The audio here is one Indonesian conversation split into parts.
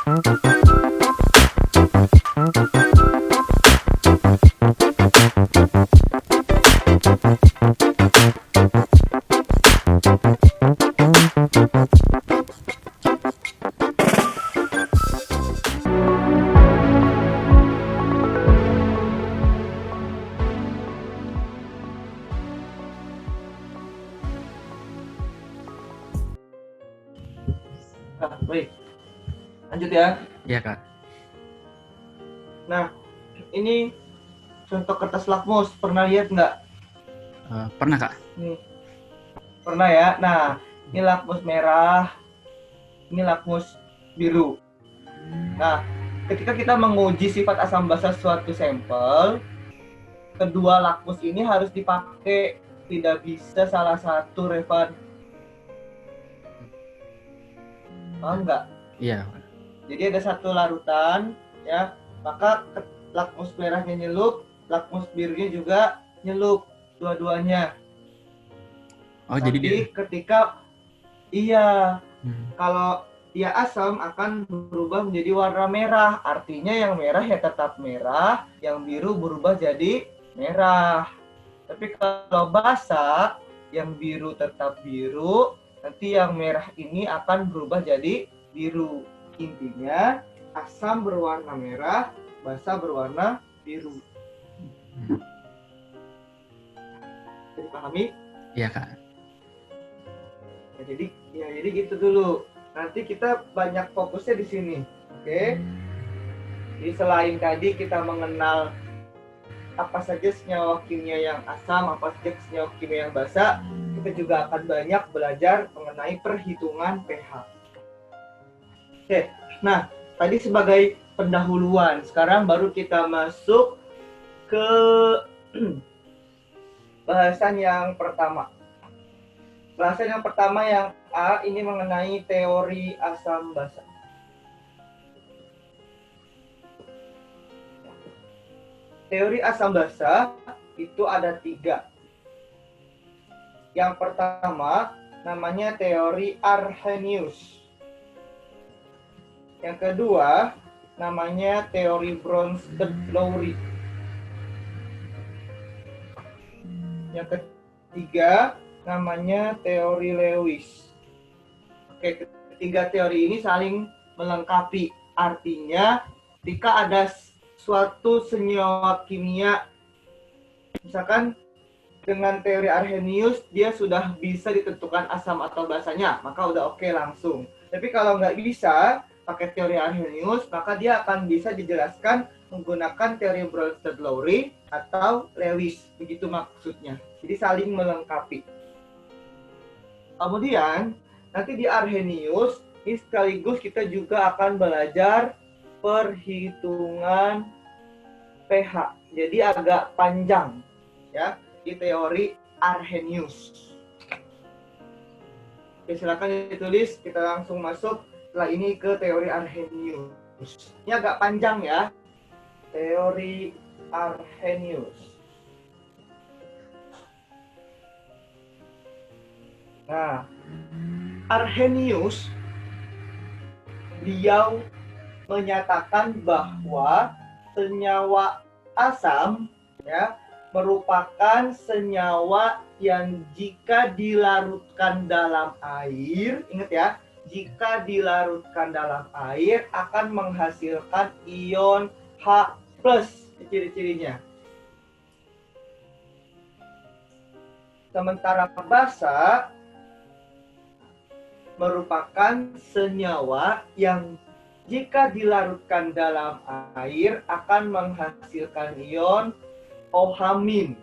Nah, baik. Lanjut ya. Iya, Kak. Nah, ini contoh kertas lakmus. Pernah lihat nggak? Pernah, Kak. Nih, pernah ya. Nah, ini lakmus merah, ini lakmus biru. Nah, ketika kita menguji sifat asam basa suatu sampel, kedua lakmus ini harus dipakai. Tidak bisa salah satu, Revan. Paham nggak? Iya. Jadi ada satu larutan, ya, maka lakmus merahnya nyelup, lakmus birunya juga nyelup, dua-duanya. Oh, jadi dia. Tapi ketika kalau dia asam akan berubah menjadi warna merah. Artinya yang merah ya tetap merah, yang biru berubah jadi merah. Tapi kalau basa, yang biru tetap biru, nanti yang merah ini akan berubah jadi biru. Intinya asam berwarna merah, basa berwarna biru. Jadi pahami? Iya, Kak. Jadi gitu dulu. Nanti kita banyak fokusnya di sini, oke? Jadi selain tadi kita mengenal apa saja senyawa kimia yang asam, apa saja senyawa kimia yang basa, kita juga akan banyak belajar mengenai perhitungan pH. Oke, nah tadi sebagai pendahuluan, sekarang baru kita masuk ke bahasan yang pertama. Bahasan yang pertama yang A ini mengenai teori asam basa. Teori asam basa itu ada 3. Yang pertama namanya teori Arrhenius. Yang kedua namanya teori Bronsted-Lowry. Yang ketiga namanya teori Lewis. Oke, ketiga teori ini saling melengkapi. Artinya ketika ada suatu senyawa kimia, misalkan dengan teori Arrhenius dia sudah bisa ditentukan asam atau basanya, maka udah oke langsung. Tapi kalau nggak bisa pakai teori Arrhenius, maka dia akan bisa dijelaskan menggunakan teori Bronsted-Lowry atau Lewis, begitu maksudnya. Jadi saling melengkapi. Kemudian nanti di Arrhenius ini sekaligus kita juga akan belajar perhitungan pH. Jadi agak panjang ya di teori Arrhenius. Oke, silakan ditulis, kita langsung masuk setelah ini ke teori Arrhenius. Ini agak panjang ya. Teori Arrhenius. Nah, Arrhenius beliau menyatakan bahwa senyawa asam ya merupakan senyawa yang jika dilarutkan dalam air, ingat ya, jika dilarutkan dalam air akan menghasilkan ion H+, ciri-cirinya. Sementara basa merupakan senyawa yang jika dilarutkan dalam air akan menghasilkan ion OH-.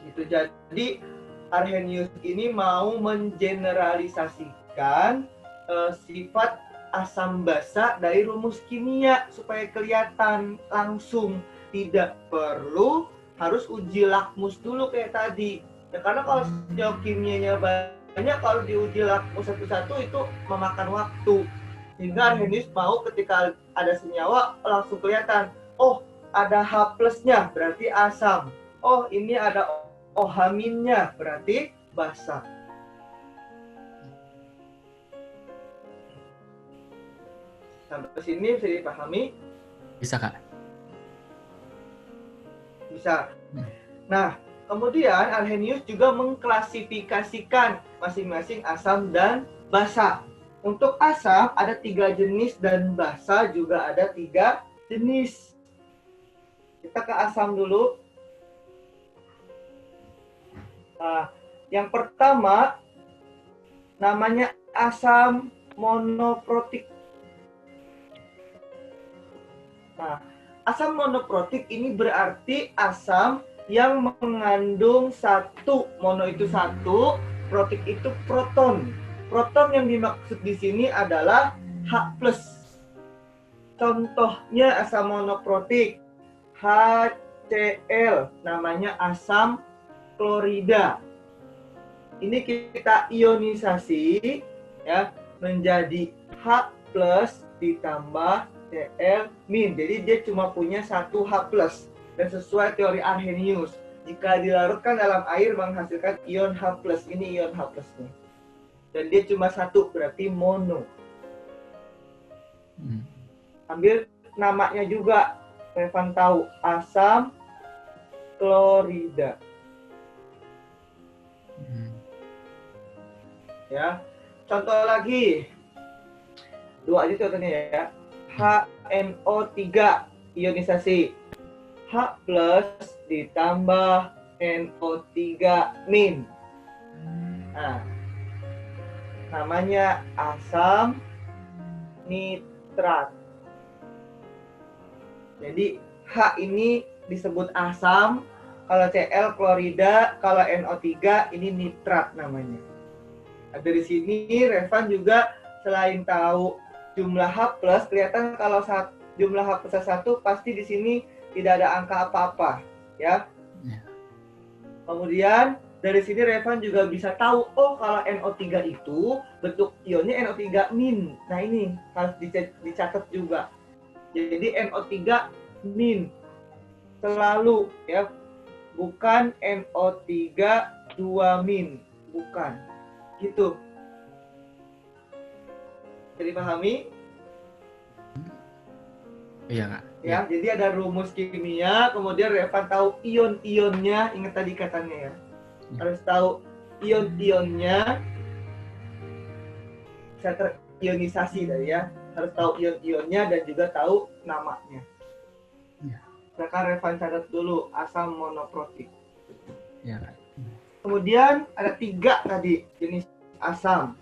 Gitu. Jadi Arrhenius ini mau mengeneralisasikan sifat asam basa dari rumus kimia supaya kelihatan langsung, tidak perlu harus uji lakmus dulu kayak tadi. Ya, karena kalau senyawa kimianya banyak, kalau diuji lakmus satu-satu itu memakan waktu. Sehingga Arrhenius mau ketika ada senyawa langsung kelihatan, oh ada H+-nya berarti asam. Oh ini ada OH-nya berarti basa. Sampai sini bisa dipahami? Bisa, Kak. Bisa. Hmm. Nah, kemudian Arrhenius juga mengklasifikasikan masing-masing asam dan basa. Untuk asam ada 3 jenis dan basa juga ada 3 jenis. Kita ke asam dulu. Nah, yang pertama namanya asam monoprotik. Nah, asam monoprotik ini berarti asam yang mengandung satu, mono itu satu, protik itu proton. Proton yang dimaksud di sini adalah H+. Contohnya asam monoprotik HCl, namanya asam klorida. Ini kita ionisasi ya menjadi H+ ditambah Cl-. Jadi dia cuma punya satu H+. Dan sesuai teori Arrhenius, jika dilarutkan dalam air menghasilkan ion H+. Ini ion H+-nya. Dan dia cuma satu, berarti mono. Ambil namanya juga, Revan tahu, asam klorida. Ya, contoh lagi. 2 aja contohnya ya. HNO3 ionisasi. H+ ditambah NO3-. Nah, namanya asam nitrat. Jadi H ini disebut asam, kalau Cl klorida, kalau NO3 ini nitrat namanya. Nah, dari sini Revan juga selain tahu jumlah H+, kelihatan kalau jumlah H+1 pasti di sini tidak ada angka apa-apa, ya. Kemudian dari sini Revan juga bisa tahu, oh kalau NO3 itu bentuk ionnya NO3-. Nah ini harus dicatat juga. Jadi NO3- selalu ya, bukan NO3 2-, bukan. Gitu. Jadi pahami? Iya, Kak. Ya, jadi ada rumus kimia, kemudian Revan tahu ion-ionnya, ingat tadi katanya ya. Harus tahu ion-ionnya, bisa terionisasi tadi ya. Harus tahu ion-ionnya dan juga tahu namanya. Sekarang Revan catat dulu asam monoprotik. Iya, Kak. Kemudian ada 3 tadi jenis asam.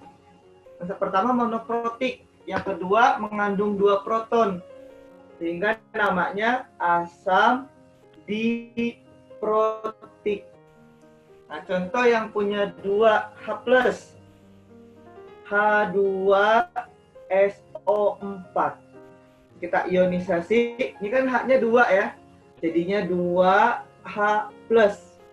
Yang pertama monoprotik, yang kedua mengandung 2 proton, sehingga namanya asam diprotik. Nah, contoh yang punya 2 H+, H2SO4. Kita ionisasi, ini kan H-nya 2 ya, jadinya 2H+,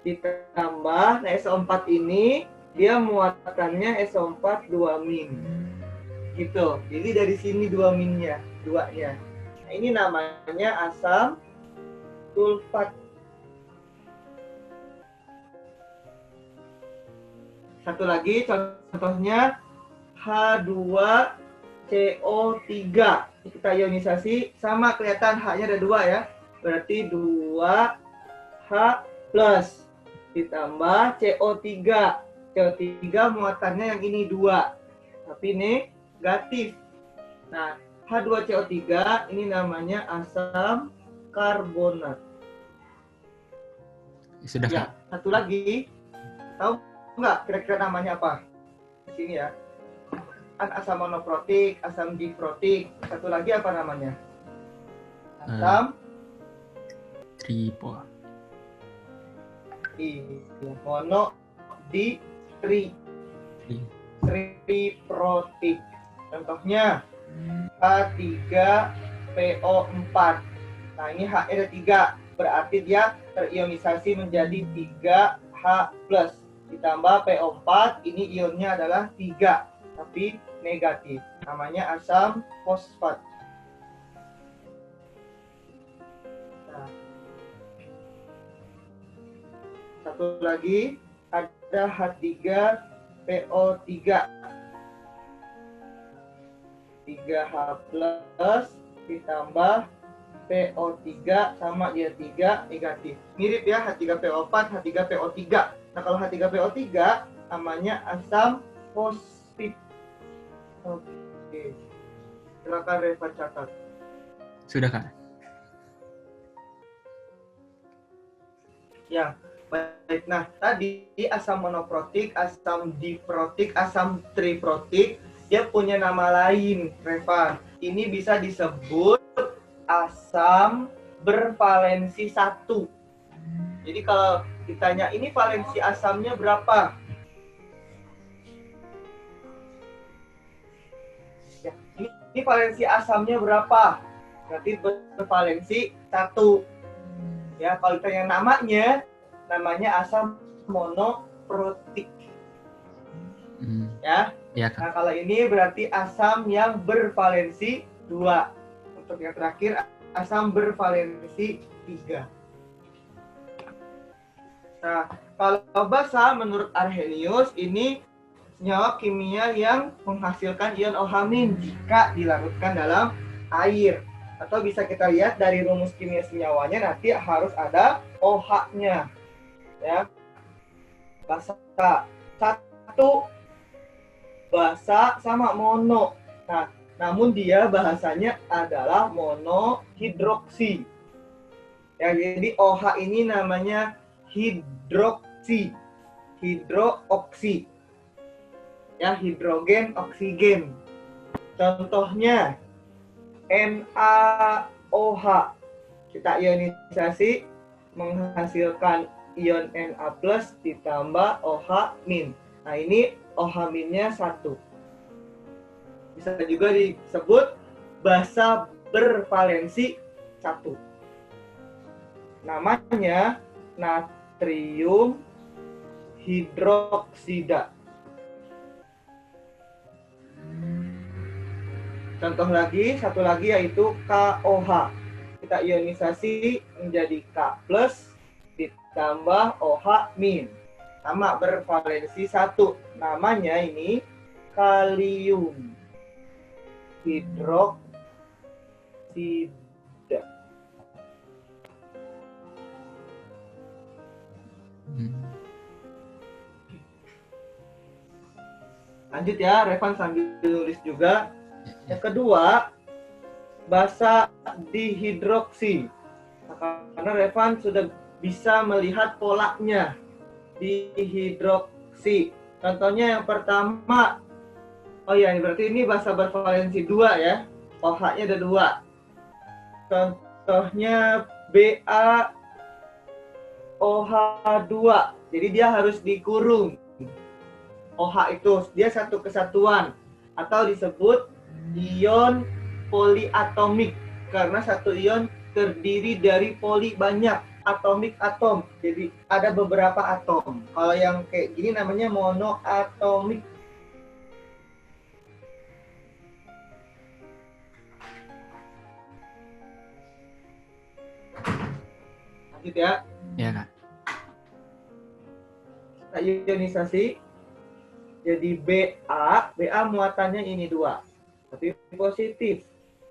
ditambah, nah SO4 ini dia muatannya SO4 2-. Gitu, jadi dari sini 2-nya, 2-nya. Nah, ini namanya asam sulfat. Satu lagi contohnya H2CO3. Kita ionisasi, sama kelihatan H-nya ada 2 ya. Berarti 2H+ ditambah CO3. CO3 muatannya yang ini 2, tapi negatif. Nah, H2CO3 ini namanya asam karbonat. Sudah, ya, Kak. Satu lagi, tahu nggak kira-kira namanya apa? Di sini ya. Kan asam monoprotik, asam diprotik. Satu lagi apa namanya? Asam tripo. Mono di triprotik. Contohnya H3PO4. Nah, ini H ada 3, berarti dia terionisasi menjadi 3H+. Ditambah PO4, ini ionnya adalah 3, tapi negatif. Namanya asam fosfat. Nah, satu lagi ada H3PO3. 3H plus ditambah PO3 sama dia 3 negatif. Mirip ya, H3PO4, H3PO3. Nah, kalau H3PO3 namanya asam fosfit. Oke. Silakan Reva catat. Sudah, Kak. Ya, baik. Nah, tadi asam monoprotik, asam diprotik, asam triprotik, dia punya nama lain, Reva. Ini bisa disebut asam bervalensi 1. Jadi kalau ditanya ini valensi asamnya berapa? Ya, ini valensi asamnya berapa? Berarti bervalensi 1. Ya, kalau ditanya namanya asam monoprotik. Ya. Iya, Kak. Nah, kalau ini berarti asam yang bervalensi 2. Untuk yang terakhir, asam bervalensi 3. Nah, kalau basa menurut Arrhenius ini senyawa kimia yang menghasilkan ion OH- jika dilarutkan dalam air. Atau bisa kita lihat dari rumus kimia senyawanya nanti harus ada OH-nya. Ya. Basa 1 basa sama mono. Nah, namun dia bahasanya adalah monohidroksi. Ya, jadi OH ini namanya hidroksi, hidrooksi, ya, hidrogen oksigen. Contohnya NaOH, kita ionisasi menghasilkan ion Na plus ditambah OH min. Nah, ini OH minnya 1. Bisa juga disebut basa bervalensi 1. Namanya natrium hidroksida. Contoh lagi, satu lagi yaitu KOH. Kita ionisasi menjadi K plus ditambah OH min. Sama bervalensi 1. Namanya ini kalium hidroksida. Lanjut ya, Revan sambil nulis juga. Yang kedua, basa dihidroksi. Nah, karena Revan sudah bisa melihat polanya. Dihidroksi. Contohnya yang pertama, oh ya, berarti ini basa bervalensi 2 ya. OH-nya ada 2. Contohnya BaOH2. Jadi dia harus dikurung. OH itu dia satu kesatuan atau disebut ion poliatomik karena satu ion terdiri dari poli banyak atomik atom. Jadi ada beberapa atom. Kalau yang kayak gini namanya monoatomik. Lanjut ya. Iya, Kak. Kita ionisasi jadi BA muatannya ini 2. Tapi positif.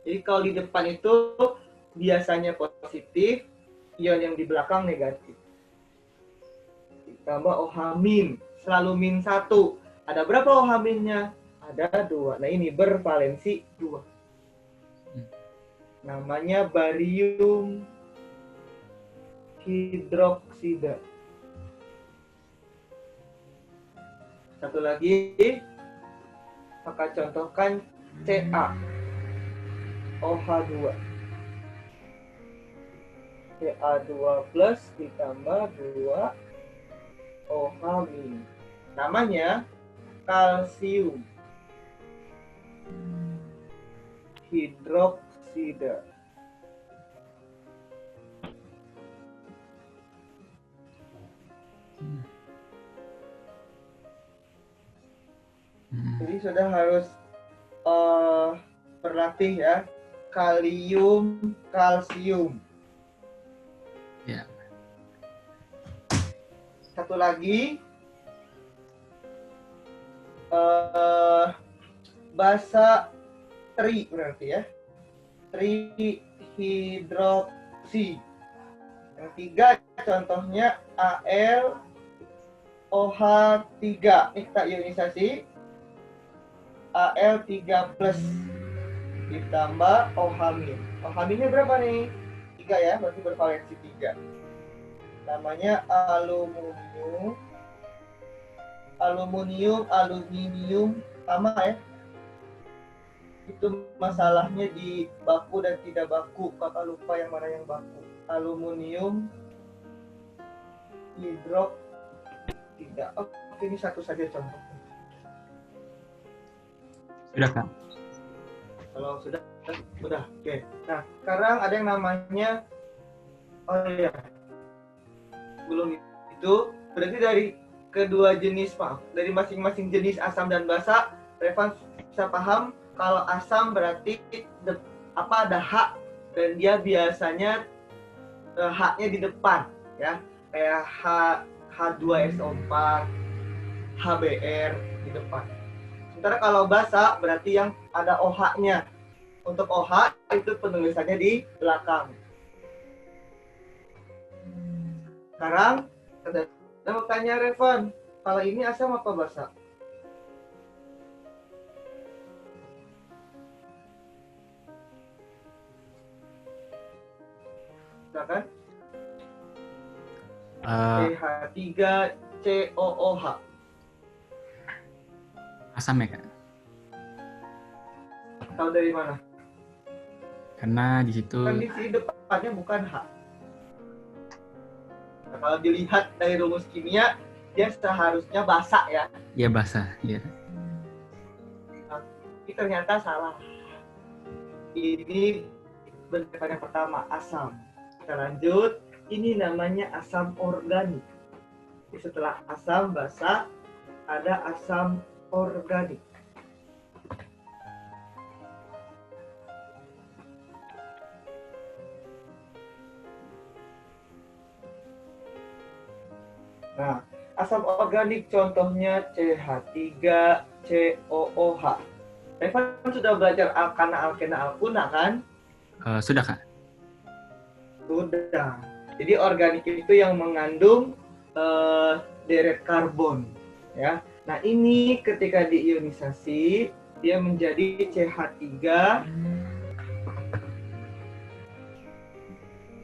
Jadi kalau di depan itu biasanya positif, ion yang di belakang negatif. Ditambah OH min, selalu min 1. Ada berapa OH minnya? Ada 2. Nah, ini bervalensi 2. Namanya barium hidroksida. Satu lagi, maka contohkan Ca OH2. Ca2 plus ditambah 2 OH min. Namanya kalsium hidroksida. Jadi sudah harus berlatih ya. Kalium, kalsium. Ya. Satu lagi, basa tri berarti ya. Trihidroksi. Yang 3 contohnya AlOH3. Ini kita ionisasi. Al3+ ditambah OH-. OH-nya berapa nih? 3 ya, berarti bervalensi 3. Namanya aluminium sama ya. Itu masalahnya di baku dan tidak baku. Kakak lupa yang mana yang baku. Aluminium hidrok tidak. Oke, ini satu saja contohnya. Sudah, Kak. Kalau sudah. Oke. Nah, sekarang ada yang namanya belum itu berarti dari kedua jenis dari masing-masing jenis asam dan basa, Revan bisa paham kalau asam berarti ada H dan dia biasanya H-nya di depan ya, kayak H2SO4, HBr di depan. Sementara kalau basa berarti yang ada OH-nya. Untuk OH itu penulisannya di belakang. Sekarang saya mau tanya Revan, kalau ini asam apa basa? Silakan. CH3COOH. Asam ya, Kak? Tahu dari mana? Karena di situ Kan di sini depannya bukan H. Nah, kalau dilihat dari rumus kimia, dia seharusnya basa ya. ya basah, ya. Tapi ternyata salah. Ini bentuk yang pertama, asam. Kita lanjut. Ini namanya asam organik. Jadi setelah asam basa, ada asam organik. Nah, asam organik contohnya CH3COOH. Revan sudah belajar alkana, alkuna kan? Sudah, Kak. Sudah. Jadi organik itu yang mengandung deret karbon, ya. Nah ini ketika diionisasi dia menjadi CH3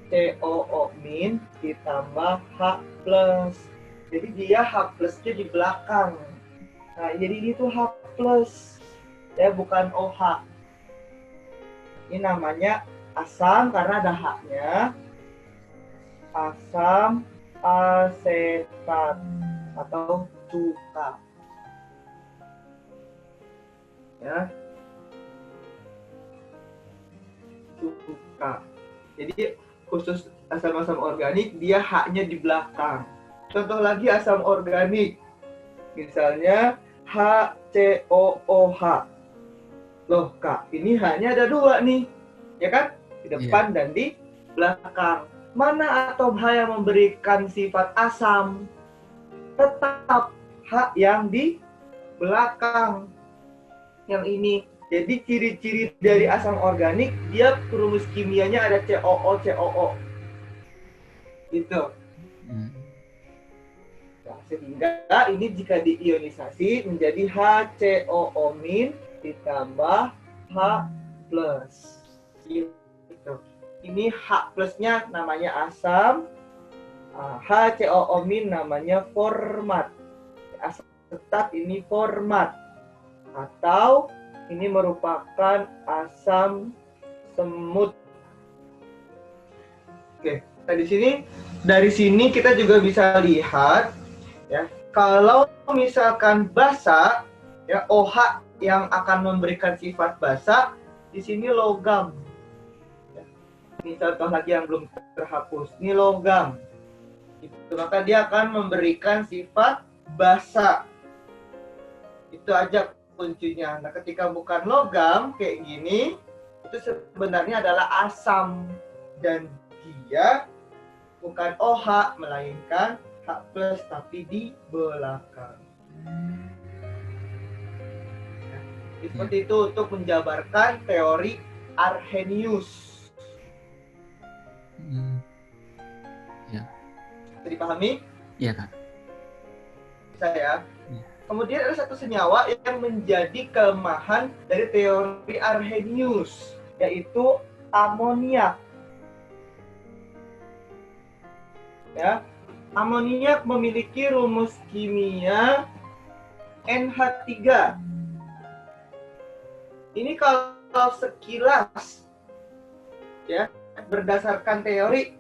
COO- ditambah H+. Jadi dia H+-nya di belakang. Nah jadi ini tuh H+, ya bukan OH. Ini namanya asam karena ada H-nya. Asam asetat atau cuka. Ya. Cuka. Jadi khusus asam-asam organik dia H-nya di belakang. Contoh lagi asam organik. Misalnya HCOOH. Loh Kak, ini H-nya ada 2 nih. Ya kan? Di depan dan di belakang. Mana atom H yang memberikan sifat asam? Tetap H yang di belakang. Yang ini. Jadi ciri-ciri dari asam organik, dia rumus kimianya ada COO. Gitu. Nah, sehingga ini jika diionisasi menjadi HCOO- ditambah H+. Gitu. Ini H plusnya namanya asam, HCOO- namanya format. Asetat ini format. Atau ini merupakan asam semut. Oke, nah dari sini kita juga bisa lihat ya, kalau misalkan basa ya OH yang akan memberikan sifat basa di sini logam. Ya. Ini contoh lagi yang belum terhapus. Ini logam. Itu maka dia akan memberikan sifat basa. Itu aja kuncinya. Nah, ketika bukan logam kayak gini, itu sebenarnya adalah asam dan dia bukan OH melainkan H+ tapi di belakang. Seperti itu untuk menjabarkan teori Arrhenius. Bisa dipahami? Iya, Kak. Bisa ya? Iya. Kemudian ada satu senyawa yang menjadi kelemahan dari teori Arrhenius, yaitu amoniak. Ya, amoniak memiliki rumus kimia NH3. Ini kalau sekilas, ya, berdasarkan teori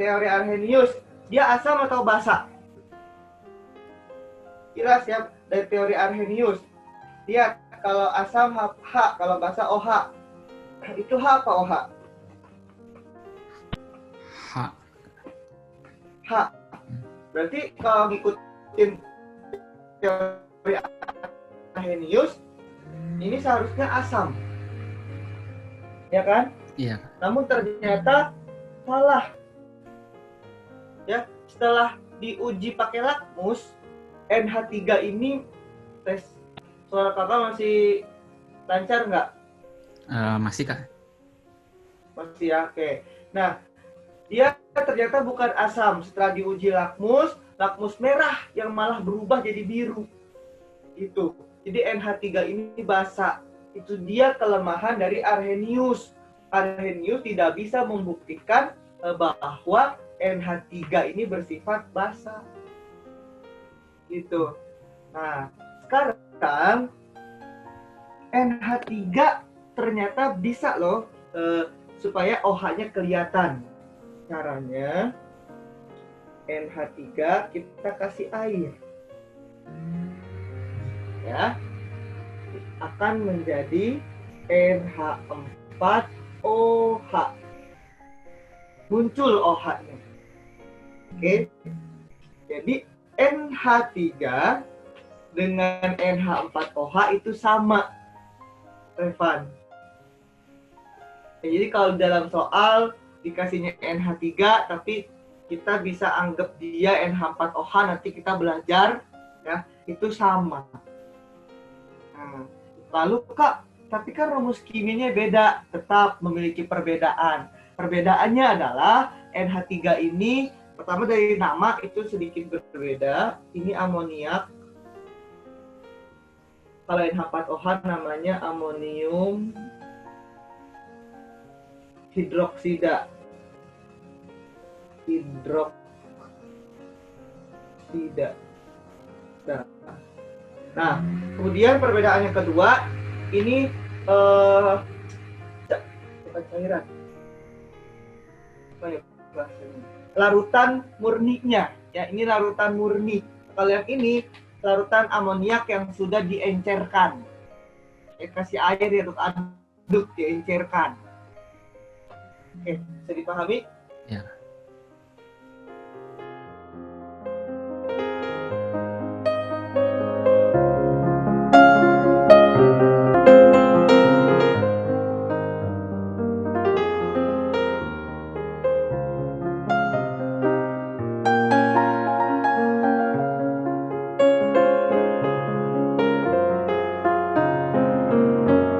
Arrhenius, dia asam atau basa? Jelas ya, dari teori Arrhenius. Lihat, kalau asam H, kalau basa OH. Itu H apa OH? H. Berarti kalau ngikutin teori Arrhenius, ini seharusnya asam. Ya kan? Iya. Namun ternyata salah. Ya, setelah diuji pakai lakmus, NH3 ini tes suara kakak masih lancar nggak? Masih, Kak. Masih ya, oke. Nah, dia ternyata bukan asam. Setelah diuji lakmus merah yang malah berubah jadi biru. Itu. Jadi NH3 ini basa. Itu dia kelemahan dari Arrhenius. Arrhenius tidak bisa membuktikan bahwa NH3 ini bersifat basa. Gitu. Nah, sekarang NH3 ternyata bisa loh supaya OH-nya kelihatan. Caranya NH3 kita kasih air. Ya. Akan menjadi NH4OH. Muncul OH-nya. Oke. Jadi NH3 dengan NH4OH itu sama, Revan. Jadi kalau dalam soal dikasihnya NH3 tapi kita bisa anggap dia NH4OH, nanti kita belajar ya, itu sama. Nah, lalu Kak, tapi kan rumus kimianya beda, tetap memiliki perbedaan. Perbedaannya adalah NH3 ini pertama dari nama itu sedikit berbeda. Ini amoniak. Kalau NH4OH namanya amonium hidroksida. Nah, kemudian perbedaan yang kedua, ini cairan. Larutan murninya, ya ini larutan murni. Kalau yang ini larutan amoniak yang sudah diencerkan. Ya, kasih air ya untuk aduk, diencerkan. Oke, bisa dipahami? Ya.